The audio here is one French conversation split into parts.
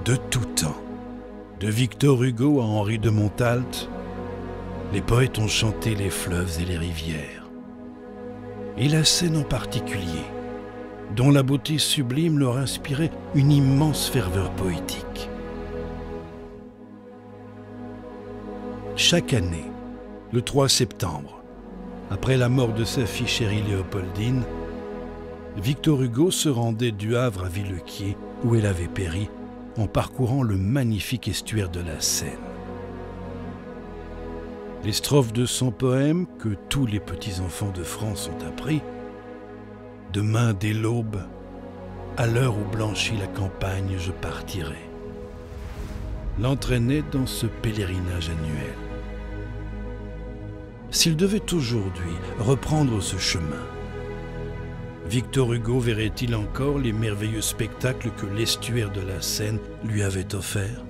De tout temps, de Victor Hugo à Henri de Montalt, les poètes ont chanté les fleuves et les rivières. Et la Seine en particulier, dont la beauté sublime leur inspirait une immense ferveur poétique. Chaque année, le 3 septembre, après la mort de sa fille chérie Léopoldine, Victor Hugo se rendait du Havre à Villequier, où elle avait péri, en parcourant le magnifique estuaire de la Seine. Les strophes de son poème, que tous les petits-enfants de France ont appris, « Demain dès l'aube, à l'heure où blanchit la campagne, je partirai », l'entraînaient dans ce pèlerinage annuel. S'il devait aujourd'hui reprendre ce chemin, Victor Hugo verrait-il encore les merveilleux spectacles que l'estuaire de la Seine lui avait offerts ?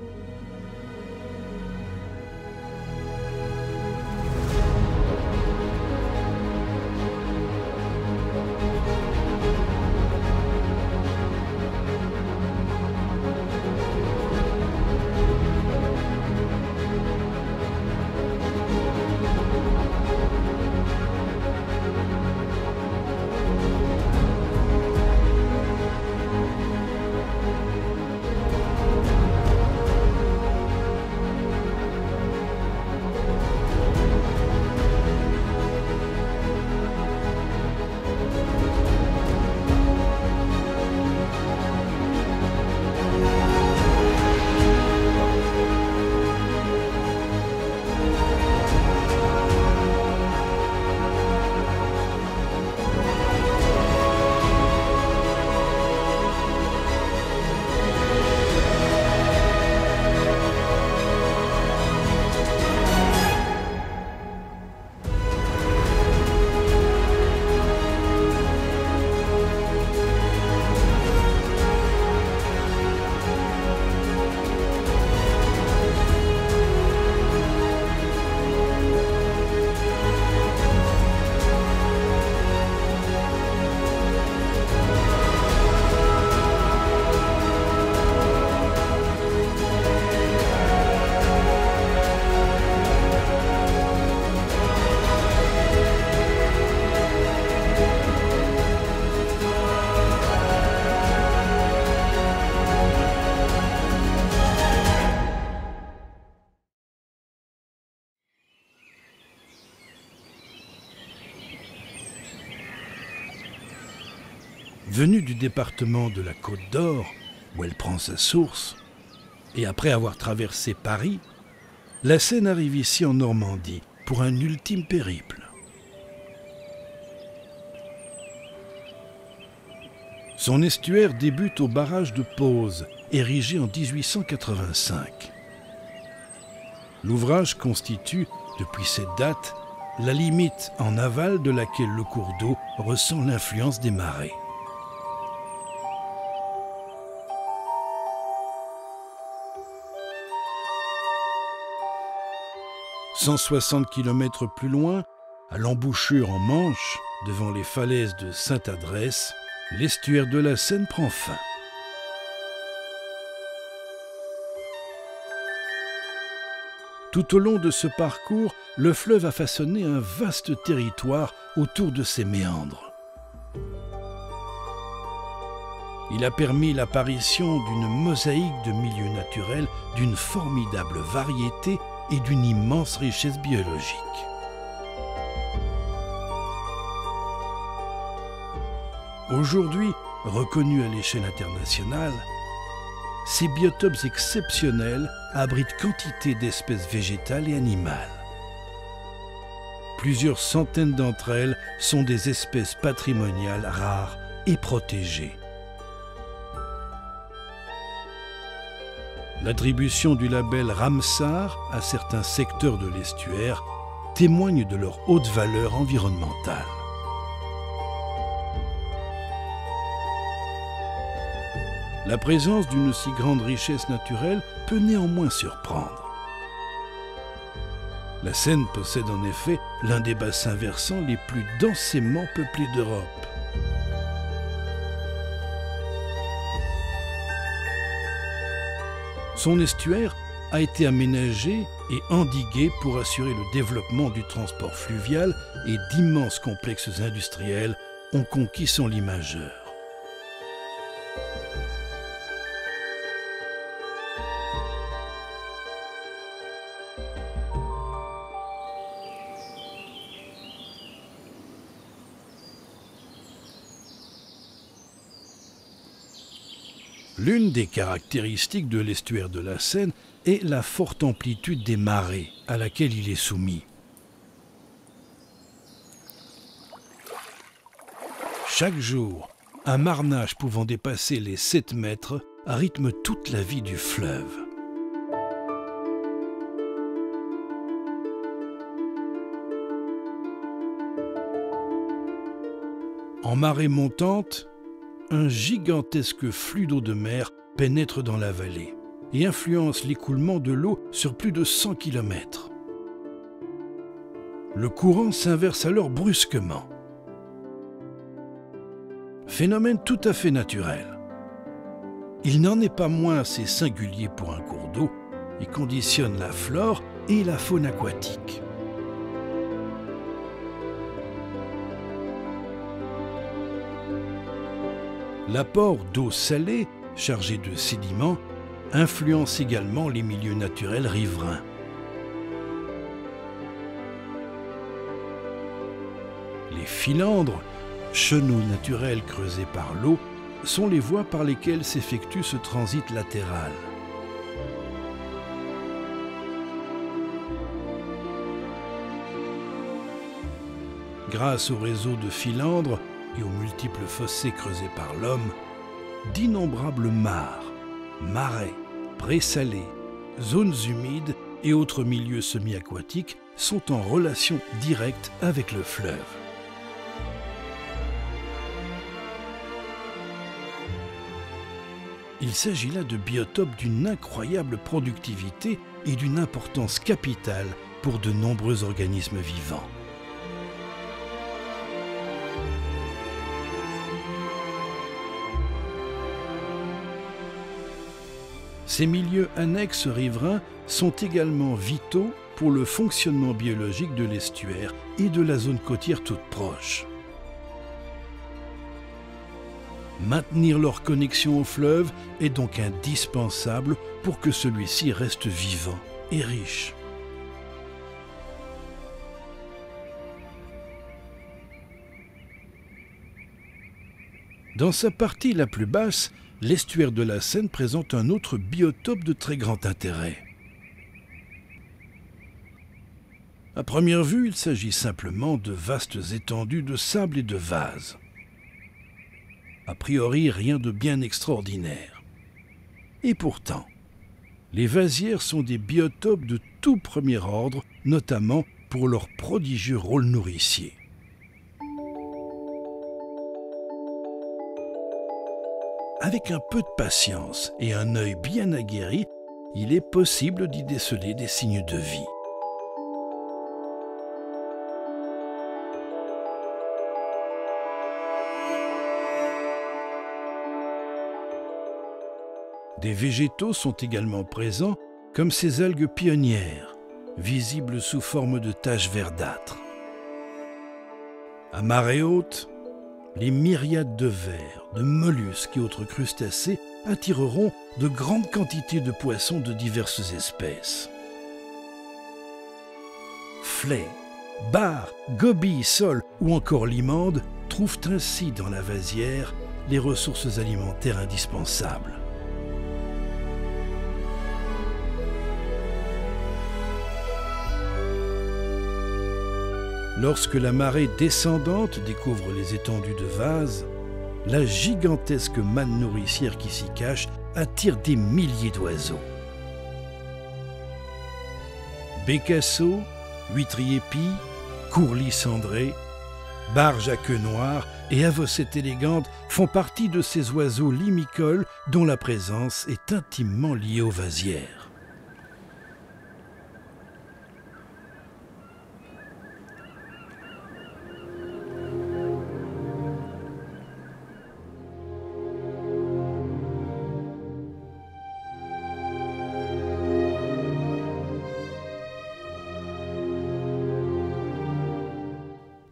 Venue du département de la Côte d'Or, où elle prend sa source, et après avoir traversé Paris, la Seine arrive ici en Normandie pour un ultime périple. Son estuaire débute au barrage de Pose, érigé en 1885. L'ouvrage constitue, depuis cette date, la limite en aval de laquelle le cours d'eau ressent l'influence des marées. « 160 km plus loin, à l'embouchure en Manche, devant les falaises de Sainte-Adresse, l'estuaire de la Seine prend fin. Tout au long de ce parcours, le fleuve a façonné un vaste territoire autour de ses méandres. Il a permis l'apparition d'une mosaïque de milieux naturels d'une formidable variété et d'une immense richesse biologique. Aujourd'hui, reconnus à l'échelle internationale, ces biotopes exceptionnels abritent quantité d'espèces végétales et animales. Plusieurs centaines d'entre elles sont des espèces patrimoniales rares et protégées. L'attribution du label Ramsar à certains secteurs de l'estuaire témoigne de leur haute valeur environnementale. La présence d'une si grande richesse naturelle peut néanmoins surprendre. La Seine possède en effet l'un des bassins versants les plus densément peuplés d'Europe. Son estuaire a été aménagé et endigué pour assurer le développement du transport fluvial et d'immenses complexes industriels ont conquis son lit majeur. L'une des caractéristiques de l'estuaire de la Seine est la forte amplitude des marées à laquelle il est soumis. Chaque jour, un marnage pouvant dépasser les 7 mètres rythme toute la vie du fleuve. En marée montante, un gigantesque flux d'eau de mer pénètre dans la vallée et influence l'écoulement de l'eau sur plus de 100 km. Le courant s'inverse alors brusquement. Phénomène tout à fait naturel. Il n'en est pas moins assez singulier pour un cours d'eau et conditionne la flore et la faune aquatique. L'apport d'eau salée, chargée de sédiments, influence également les milieux naturels riverains. Les filandres, chenaux naturels creusés par l'eau, sont les voies par lesquelles s'effectue ce transit latéral. Grâce au réseau de filandres et aux multiples fossés creusés par l'homme, d'innombrables mares, marais, présalés, zones humides et autres milieux semi-aquatiques sont en relation directe avec le fleuve. Il s'agit là de biotopes d'une incroyable productivité et d'une importance capitale pour de nombreux organismes vivants. Ces milieux annexes riverains sont également vitaux pour le fonctionnement biologique de l'estuaire et de la zone côtière toute proche. Maintenir leur connexion au fleuve est donc indispensable pour que celui-ci reste vivant et riche. Dans sa partie la plus basse, l'estuaire de la Seine présente un autre biotope de très grand intérêt. À première vue, il s'agit simplement de vastes étendues de sable et de vases. A priori, rien de bien extraordinaire. Et pourtant, les vasières sont des biotopes de tout premier ordre, notamment pour leur prodigieux rôle nourricier. Avec un peu de patience et un œil bien aguerri, il est possible d'y déceler des signes de vie. Des végétaux sont également présents, comme ces algues pionnières, visibles sous forme de taches verdâtres. À marée haute, les myriades de vers, de mollusques et autres crustacés attireront de grandes quantités de poissons de diverses espèces. Flets, bars, gobies, sols ou encore limandes trouvent ainsi dans la vasière les ressources alimentaires indispensables. Lorsque la marée descendante découvre les étendues de vases, la gigantesque manne nourricière qui s'y cache attire des milliers d'oiseaux. Bécasseaux, huîtres épis, courlis cendrés, barges à queue noire et avossettes élégantes font partie de ces oiseaux limicoles dont la présence est intimement liée aux vasières.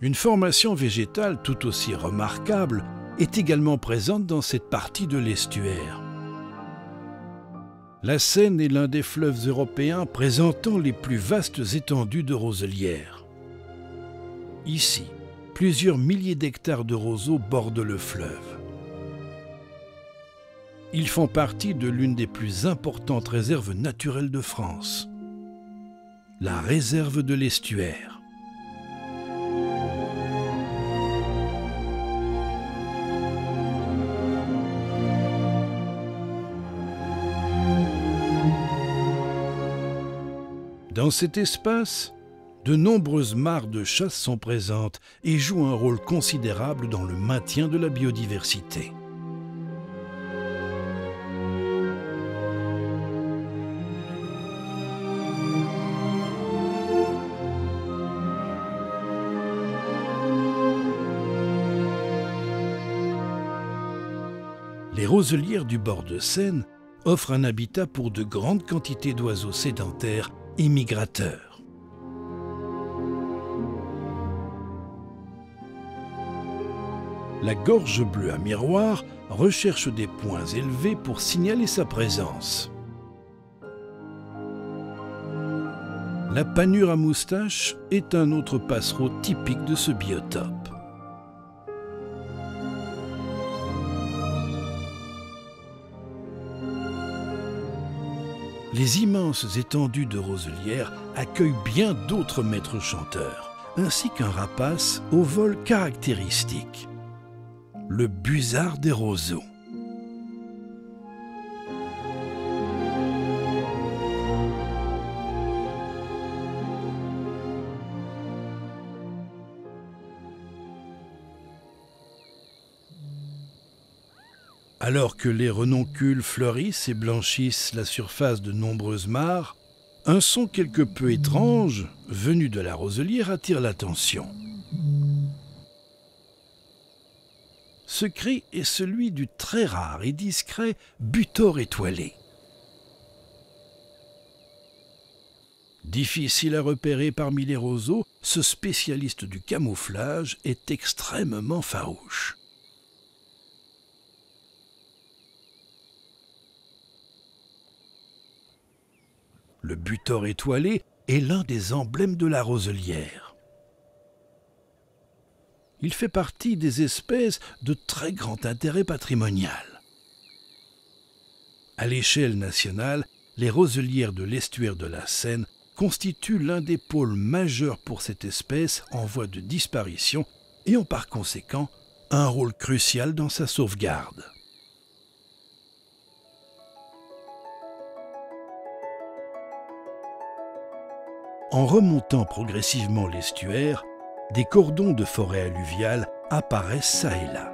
Une formation végétale tout aussi remarquable est également présente dans cette partie de l'estuaire. La Seine est l'un des fleuves européens présentant les plus vastes étendues de roselières. Ici, plusieurs milliers d'hectares de roseaux bordent le fleuve. Ils font partie de l'une des plus importantes réserves naturelles de France, la réserve de l'estuaire. Dans cet espace, de nombreuses mares de chasse sont présentes et jouent un rôle considérable dans le maintien de la biodiversité. Les roselières du bord de Seine offrent un habitat pour de grandes quantités d'oiseaux sédentaires et migrateurs. La gorge bleue à miroir recherche des points élevés pour signaler sa présence. La panure à moustache est un autre passereau typique de ce biotope. Les immenses étendues de roselières accueillent bien d'autres maîtres chanteurs, ainsi qu'un rapace au vol caractéristique, le busard des roseaux. Alors que les renoncules fleurissent et blanchissent la surface de nombreuses mares, un son quelque peu étrange, venu de la roselière, attire l'attention. Ce cri est celui du très rare et discret butor étoilé. Difficile à repérer parmi les roseaux, ce spécialiste du camouflage est extrêmement farouche. Le butor étoilé est l'un des emblèmes de la roselière. Il fait partie des espèces de très grand intérêt patrimonial. À l'échelle nationale, les roselières de l'estuaire de la Seine constituent l'un des pôles majeurs pour cette espèce en voie de disparition et ont par conséquent un rôle crucial dans sa sauvegarde. En remontant progressivement l'estuaire, des cordons de forêt alluviale apparaissent çà et là.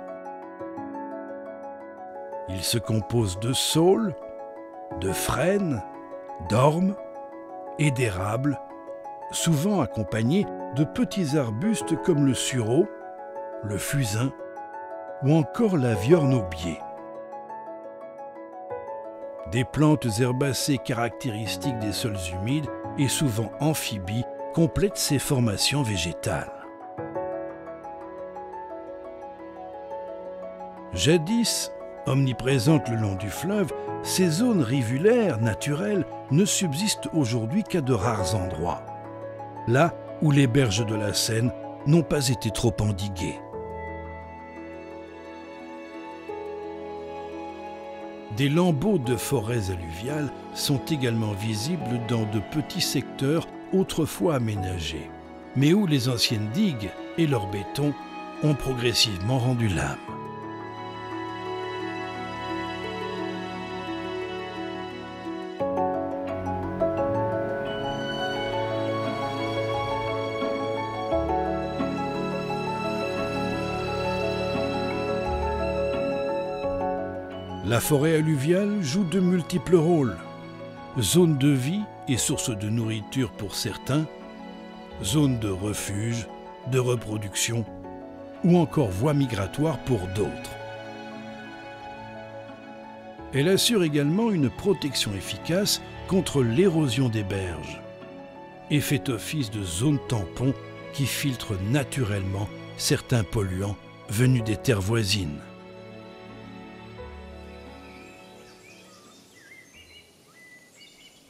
Ils se composent de saules, de frênes, d'ormes et d'érables, souvent accompagnés de petits arbustes comme le sureau, le fusain ou encore la viorne aubier. Des plantes herbacées caractéristiques des sols humides et souvent amphibies complètent ces formations végétales. Jadis omniprésentes le long du fleuve, ces zones rivulaires naturelles ne subsistent aujourd'hui qu'à de rares endroits, là où les berges de la Seine n'ont pas été trop endiguées. Des lambeaux de forêts alluviales sont également visibles dans de petits secteurs autrefois aménagés, mais où les anciennes digues et leur béton ont progressivement rendu l'âme. La forêt alluviale joue de multiples rôles. Zone de vie et source de nourriture pour certains, zone de refuge, de reproduction ou encore voie migratoire pour d'autres. Elle assure également une protection efficace contre l'érosion des berges et fait office de zone tampon qui filtre naturellement certains polluants venus des terres voisines.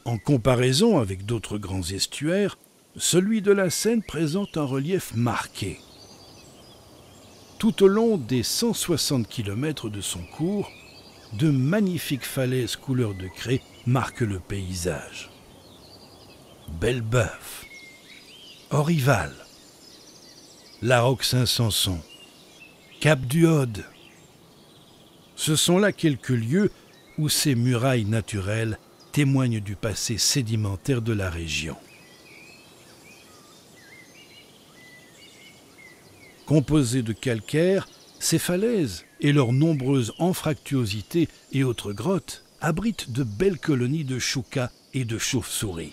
En comparaison avec d'autres grands estuaires, celui de la Seine présente un relief marqué. Tout au long des 160 km de son cours, de magnifiques falaises couleur de craie marquent le paysage. Belbeuf, Orival, Laroque-Saint-Sanson, Cap-du-Aude. Ce sont là quelques lieux où ces murailles naturelles témoignent du passé sédimentaire de la région. Composées de calcaire, ces falaises et leurs nombreuses anfractuosités et autres grottes abritent de belles colonies de choucas et de chauves-souris.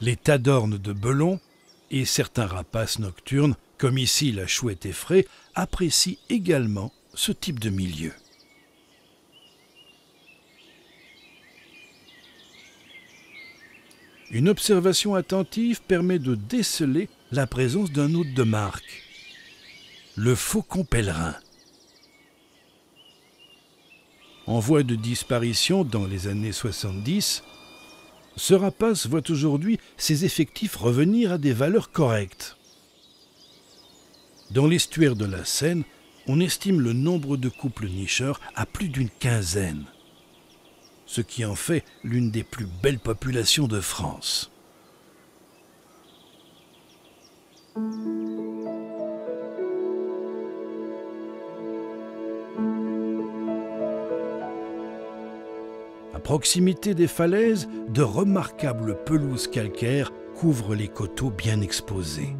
Les tadornes de Belon et certains rapaces nocturnes, comme ici la chouette effraie, apprécient également ce type de milieu. Une observation attentive permet de déceler la présence d'un hôte de marque, le faucon pèlerin. En voie de disparition dans les années 70, ce rapace voit aujourd'hui ses effectifs revenir à des valeurs correctes. Dans l'estuaire de la Seine, on estime le nombre de couples nicheurs à plus d'une quinzaine, ce qui en fait l'une des plus belles populations de France. À proximité des falaises, de remarquables pelouses calcaires couvrent les coteaux bien exposés.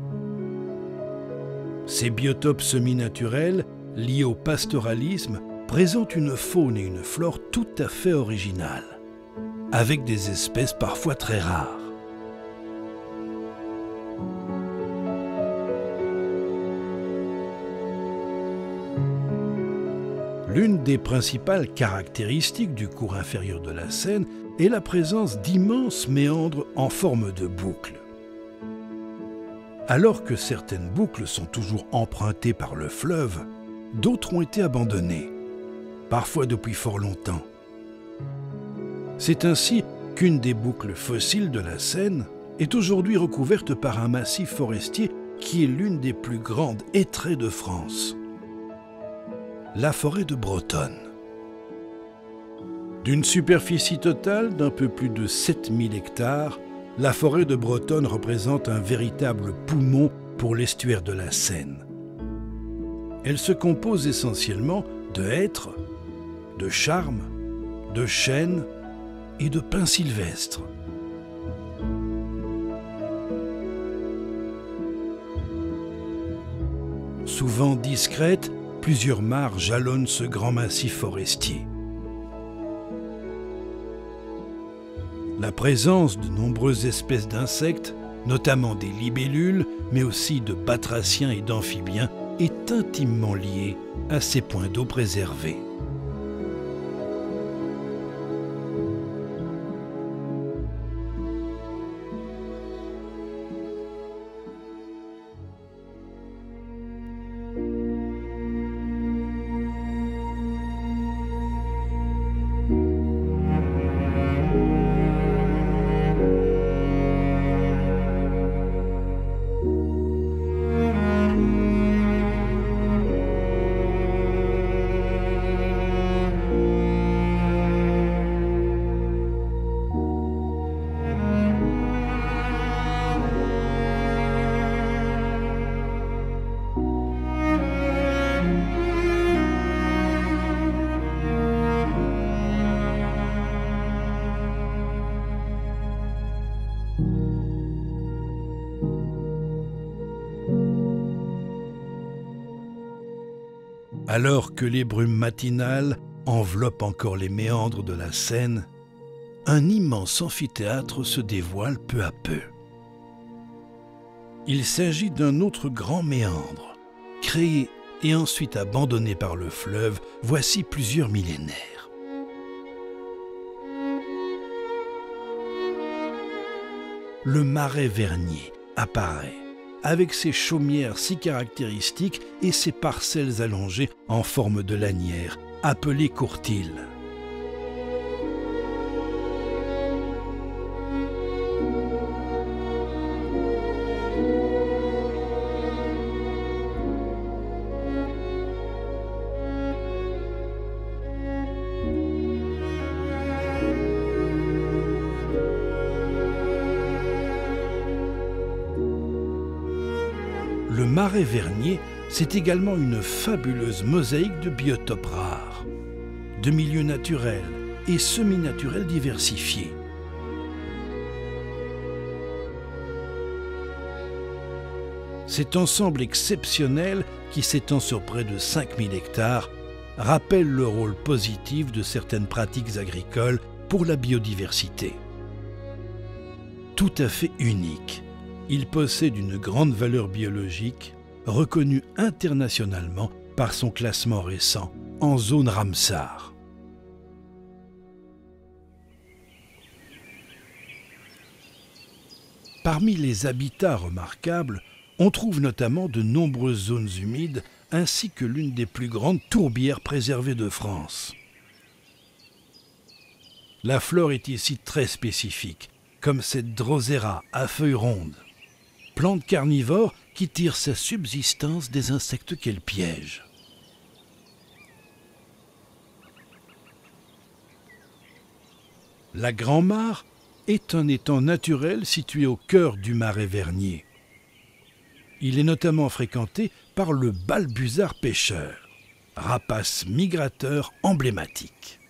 Ces biotopes semi-naturels, liés au pastoralisme, présentent une faune et une flore tout à fait originales, avec des espèces parfois très rares. L'une des principales caractéristiques du cours inférieur de la Seine est la présence d'immenses méandres en forme de boucles. Alors que certaines boucles sont toujours empruntées par le fleuve, d'autres ont été abandonnées, parfois depuis fort longtemps. C'est ainsi qu'une des boucles fossiles de la Seine est aujourd'hui recouverte par un massif forestier qui est l'une des plus grandes hêtraies de France, la forêt de Brotonne. D'une superficie totale d'un peu plus de 7000 hectares, la forêt de Brotonne représente un véritable poumon pour l'estuaire de la Seine. Elle se compose essentiellement de hêtres, de charmes, de chênes et de pins sylvestres. Souvent discrètes, plusieurs mares jalonnent ce grand massif forestier. La présence de nombreuses espèces d'insectes, notamment des libellules, mais aussi de batraciens et d'amphibiens, est intimement liée à ces points d'eau préservés. Alors que les brumes matinales enveloppent encore les méandres de la Seine, un immense amphithéâtre se dévoile peu à peu. Il s'agit d'un autre grand méandre, créé et ensuite abandonné par le fleuve voici plusieurs millénaires. Le marais Vernier apparaît, avec ses chaumières si caractéristiques et ses parcelles allongées en forme de lanière, appelées courtils. Le marais Vernier, c'est également une fabuleuse mosaïque de biotopes rares, de milieux naturels et semi-naturels diversifiés. Cet ensemble exceptionnel, qui s'étend sur près de 5000 hectares, rappelle le rôle positif de certaines pratiques agricoles pour la biodiversité. Tout à fait unique. Il possède une grande valeur biologique, reconnue internationalement par son classement récent en zone Ramsar. Parmi les habitats remarquables, on trouve notamment de nombreuses zones humides ainsi que l'une des plus grandes tourbières préservées de France. La flore est ici très spécifique, comme cette Drosera à feuilles rondes. Plante carnivore qui tire sa subsistance des insectes qu'elle piège. La Grand-Mare est un étang naturel situé au cœur du marais Vernier. Il est notamment fréquenté par le balbuzard pêcheur, rapace migrateur emblématique.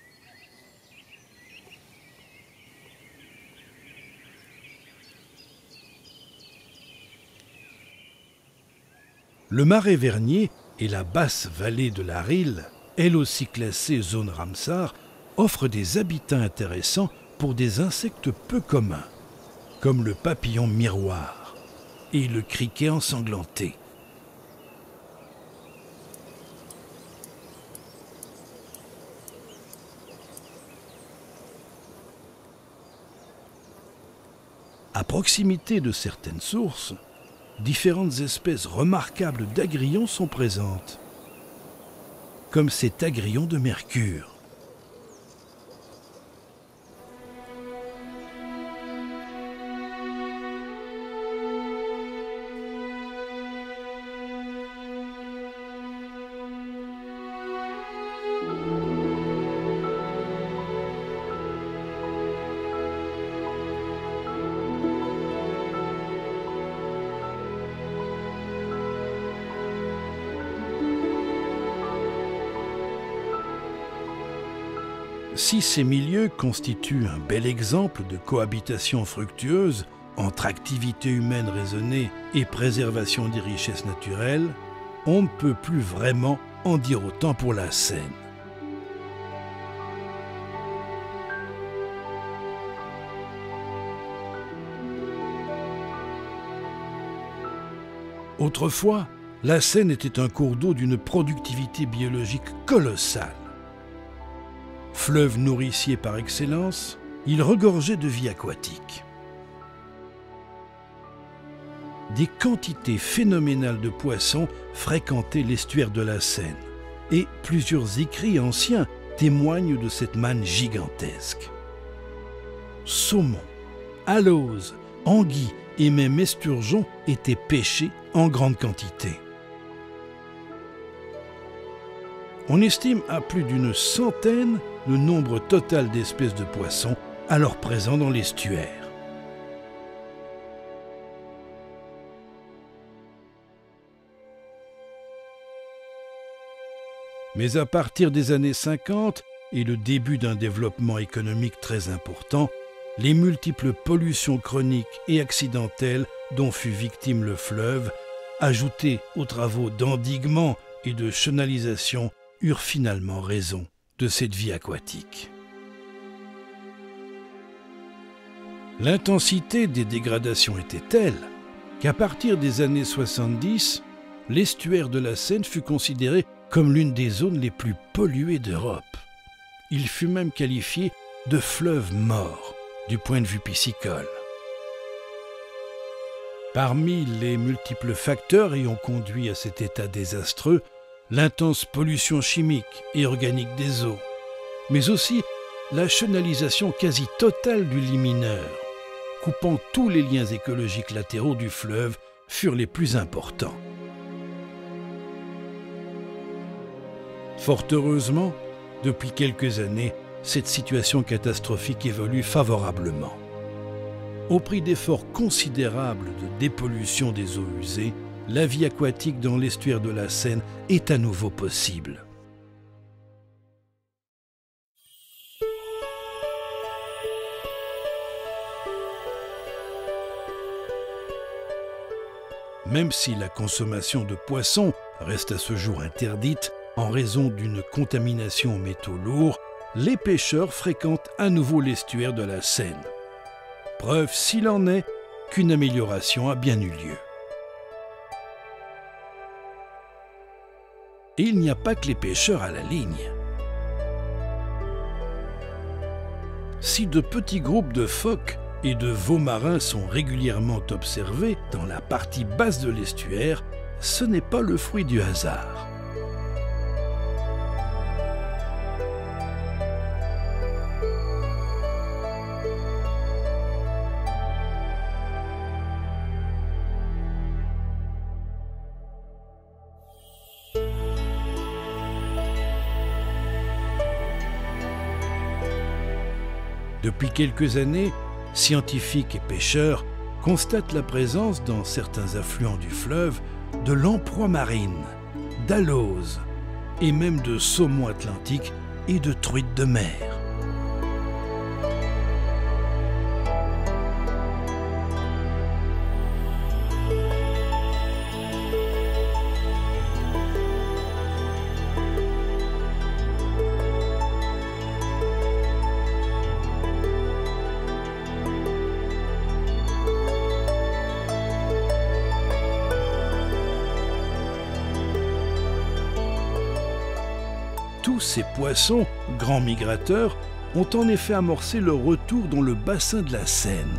Le marais Vernier et la basse vallée de la Rille, elle aussi classée zone Ramsar, offrent des habitats intéressants pour des insectes peu communs, comme le papillon miroir et le criquet ensanglanté. À proximité de certaines sources, différentes espèces remarquables d'agrillons sont présentes, comme cet agrillon de Mercure. Si ces milieux constituent un bel exemple de cohabitation fructueuse entre activité humaine raisonnée et préservation des richesses naturelles, on ne peut plus vraiment en dire autant pour la Seine. Autrefois, la Seine était un cours d'eau d'une productivité biologique colossale. Fleuve nourricier par excellence, il regorgeait de vie aquatique. Des quantités phénoménales de poissons fréquentaient l'estuaire de la Seine, et plusieurs écrits anciens témoignent de cette manne gigantesque. Saumon, alose, anguilles et même esturgeons étaient pêchés en grande quantité. On estime à plus d'une centaine le nombre total d'espèces de poissons alors présents dans l'estuaire. Mais à partir des années 50 et le début d'un développement économique très important, les multiples pollutions chroniques et accidentelles dont fut victime le fleuve, ajoutées aux travaux d'endiguement et de chenalisation, eurent finalement raison de cette vie aquatique. L'intensité des dégradations était telle qu'à partir des années 70, l'estuaire de la Seine fut considéré comme l'une des zones les plus polluées d'Europe. Il fut même qualifié de fleuve mort du point de vue piscicole. Parmi les multiples facteurs ayant conduit à cet état désastreux, l'intense pollution chimique et organique des eaux, mais aussi la chenalisation quasi totale du lit mineur, coupant tous les liens écologiques latéraux du fleuve, furent les plus importants. Fort heureusement, depuis quelques années, cette situation catastrophique évolue favorablement. Au prix d'efforts considérables de dépollution des eaux usées, la vie aquatique dans l'estuaire de la Seine est à nouveau possible. Même si la consommation de poissons reste à ce jour interdite en raison d'une contamination aux métaux lourds, les pêcheurs fréquentent à nouveau l'estuaire de la Seine. Preuve, s'il en est, qu'une amélioration a bien eu lieu. Et il n'y a pas que les pêcheurs à la ligne. Si de petits groupes de phoques et de veaux marins sont régulièrement observés dans la partie basse de l'estuaire, ce n'est pas le fruit du hasard. Depuis quelques années, scientifiques et pêcheurs constatent la présence dans certains affluents du fleuve de lamproies marines, d'aloses et même de saumons atlantiques et de truites de mer. Tous ces poissons, grands migrateurs, ont en effet amorcé leur retour dans le bassin de la Seine.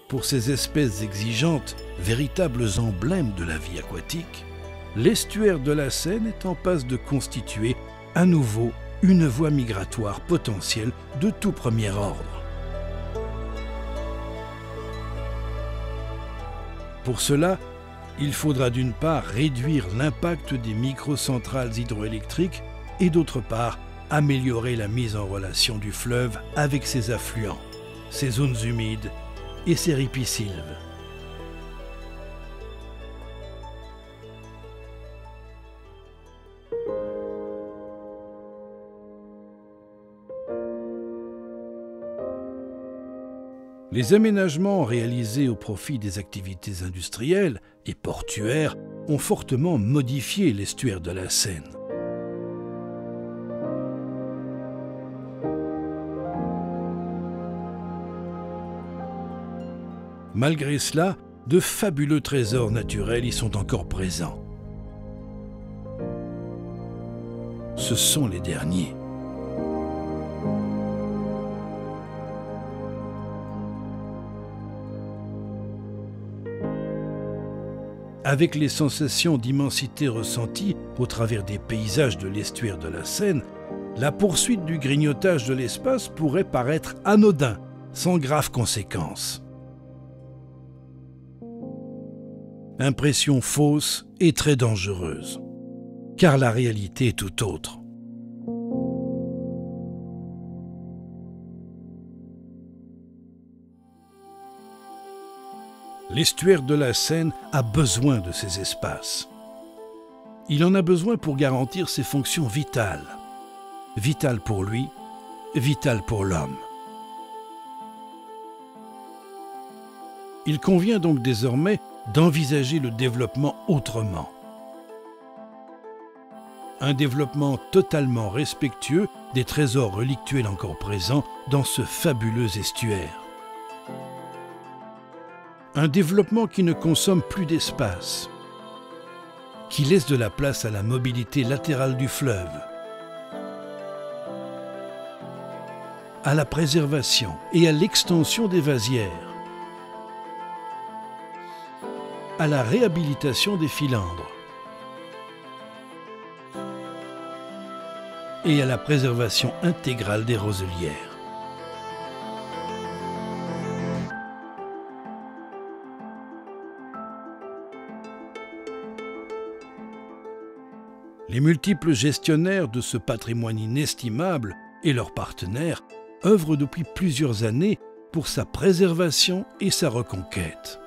Pour ces espèces exigeantes, véritables emblèmes de la vie aquatique, l'estuaire de la Seine est en passe de constituer à nouveau une voie migratoire potentielle de tout premier ordre. Pour cela, il faudra d'une part réduire l'impact des microcentrales hydroélectriques et d'autre part améliorer la mise en relation du fleuve avec ses affluents, ses zones humides et ses ripisylves. Les aménagements réalisés au profit des activités industrielles et portuaires ont fortement modifié l'estuaire de la Seine. Malgré cela, de fabuleux trésors naturels y sont encore présents. Ce sont les derniers. Avec les sensations d'immensité ressenties au travers des paysages de l'estuaire de la Seine, la poursuite du grignotage de l'espace pourrait paraître anodin, sans graves conséquences. Impression fausse et très dangereuse, car la réalité est tout autre. L'estuaire de la Seine a besoin de ces espaces. Il en a besoin pour garantir ses fonctions vitales. Vitales pour lui, vitales pour l'homme. Il convient donc désormais d'envisager le développement autrement. Un développement totalement respectueux des trésors relictuels encore présents dans ce fabuleux estuaire. Un développement qui ne consomme plus d'espace, qui laisse de la place à la mobilité latérale du fleuve, à la préservation et à l'extension des vasières, à la réhabilitation des filandres et à la préservation intégrale des roselières. Les multiples gestionnaires de ce patrimoine inestimable et leurs partenaires œuvrent depuis plusieurs années pour sa préservation et sa reconquête.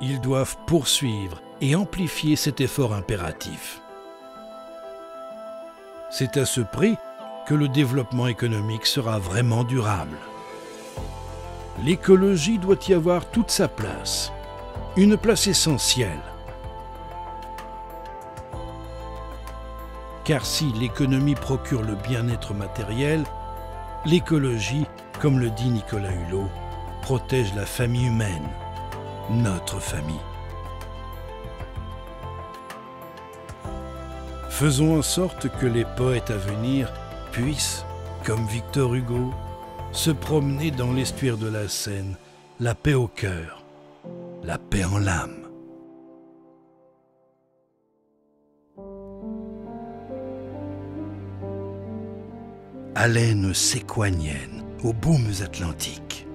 Ils doivent poursuivre et amplifier cet effort impératif. C'est à ce prix que le développement économique sera vraiment durable. L'écologie doit y avoir toute sa place, une place essentielle. Car si l'économie procure le bien-être matériel, l'écologie, comme le dit Nicolas Hulot, protège la famille humaine, notre famille. Faisons en sorte que les poètes à venir puissent, comme Victor Hugo, se promener dans l'estuaire de la Seine, la paix au cœur, la paix en l'âme. Haleine séquanienne aux baumes atlantiques,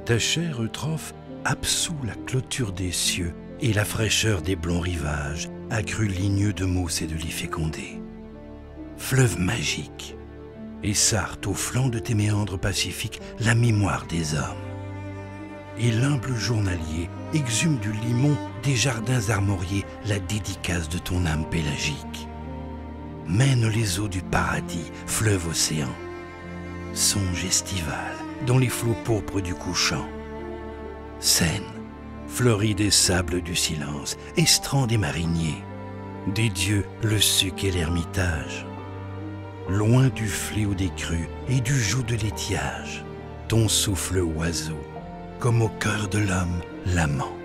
ta chère eutrophe absout la clôture des cieux et la fraîcheur des blonds rivages, accrus ligneux de mousse et de lits fécondés. Fleuve magique, et Sarthe au flanc de tes méandres pacifiques la mémoire des hommes. Et l'humble journalier exhume du limon des jardins armoriés la dédicace de ton âme pélagique. Mène les eaux du paradis, fleuve océan. Songe estival dans les flots pourpres du couchant. Seine, fleurie des sables du silence, estran des mariniers, des dieux le suc et l'ermitage. Loin du fléau des crues et du joug de l'étiage, ton souffle oiseau, comme au cœur de l'homme l'amant.